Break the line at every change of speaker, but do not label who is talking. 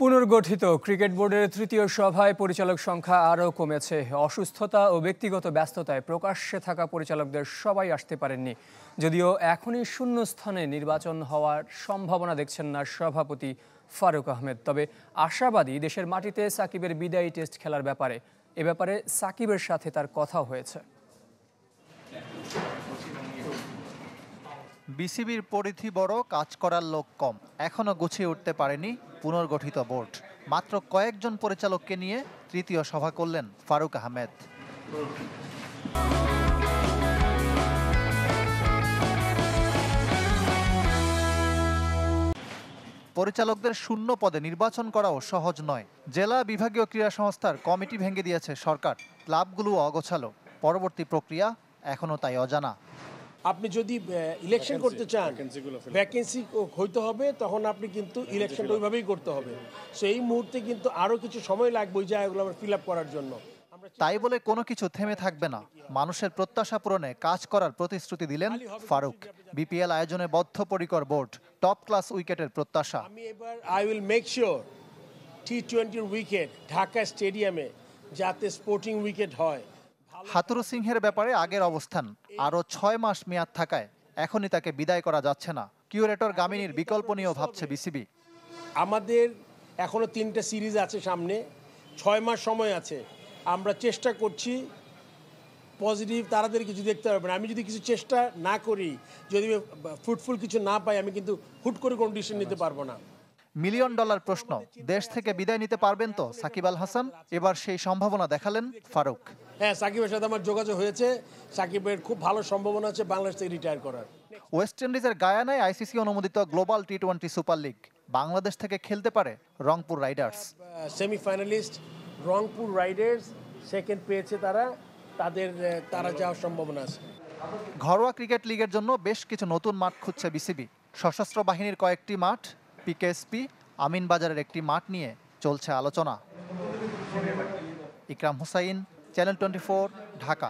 পুনর্গঠিত cricket বোর্ডের তৃতীয় সভায় পরিচালক সংখ্যা আরও কমেছে। অসুস্থতা ও ব্যক্তিগত ব্যস্ততায় প্রকাশ্যে থাকা পরিচালকদের সবাই আসতে পারেননি। যদিও এখনই শূন্যস্থানে নির্বাচন হওয়ার সম্ভাবনা দেখছেন না সভাপতি ফারুক আহমেদ, তবে আশাবাদী দেশের মাটিতে সাকিবের বিদায়ী টেস্ট খেলার ব্যাপারে। এ ব্যাপারে সাকিবের সাথে তার কথা হয়েছে।
বিসিবির পরিধি বড়, কাজ করার লোক কম। এখনো গুছিয়ে উঠতে পারেনি পুনর্গঠিত বোর্ড। মাত্র কয়েকজন পরিচালককে নিয়ে তৃতীয় সভা করলেন ফারুক আহমেদ। পরিচালকদের শূন্য পদে নির্বাচন করাও সহজ নয়। জেলা বিভাগীয় ক্রীড়া সংস্থার কমিটি ভেঙে দিয়েছে সরকার। ক্লাবগুলো অগোছালো, পরবর্তী প্রক্রিয়া এখনো তাই অজানা।
আপনি যদি ইলেকশন করতে চান, ভ্যাকেন্সি হইতে হবে, তখন আপনি কিন্তু ইলেকশনটা ওইভাবেই করতে হবে। সো এই মুহূর্তে কিন্তু আরও কিছু সময় লাগবে ওই জায়গাগুলো ফিল আপ করার জন্য।
তাই বলে কোনো কিছু থেমে থাকবে না। মানুষের প্রত্যাশা পূরণে কাজ করার প্রতিশ্রুতি দিলেন ফারুক। বিপিএল আয়োজনে বদ্ধপরিকর বোর্ড, টপ ক্লাস উইকেটের প্রত্যাশা।
আমি এবার আই উইল মেক শিওর টি-20 উইকেট ঢাকা স্টেডিয়ামে যাতে স্পোর্টিং উইকেট হয়।
হাতুরু সিংহের ব্যাপারে আগের অবস্থান, আরও 6 মাস মেয়াদ থাকায় এখনই তাকে বিদায় করা যাচ্ছে না। কিউরেটর গামিনীর বিকল্প নিয়েও ভাবছে বিসিবি।
আমাদের এখনো 3টা সিরিজ আছে সামনে, 6 মাস সময় আছে। আমরা চেষ্টা করছি পজিটিভ তাড়াতাড়ি কিছু দেখতে পারবেন। আমি যদি কিছু চেষ্টা না করি, যদি ফ্রুটফুল কিছু না পাই, আমি কিন্তু হুট করে কোনো ডিসিশন নিতে পারবো না।
$1 মিলিয়ন প্রশ্ন, দেশ থেকে বিদায় নিতে পারবেন তো সাকিব আল হাসান? এবার সেই সম্ভাবনা দেখালেন ফারুক।
হ্যাঁ, সাকিবের সাথে আমার যোগাযোগ হয়েছে। সাকিবের খুব ভালো সম্ভাবনা আছে বাংলাদেশ থেকে রিটায়ার করার।
ওয়েস্ট ইন্ডিজের গায়ানায় আইসিসি অনুমোদিত গ্লোবাল টি-20 সুপার লিগ। বাংলাদেশ থেকে খেলতে পারে Rangpur Riders.
Semifinalist Rangpur Riders second পেয়েছে, তারা যাওয়ার সম্ভাবনা আছে।
ঘরোয়া ক্রিকেট লিগের জন্য বেশ কিছু নতুন মাঠ খুঁজছে বিসিবি। সশস্ত্র বাহিনীর কয়েকটি মাঠ, পিকেএসপি, আমিনবাজারের একটি মাঠ নিয়ে চলছে আলোচনা। ইকরাম হুসাইন, চ্যানেল 24, ঢাকা।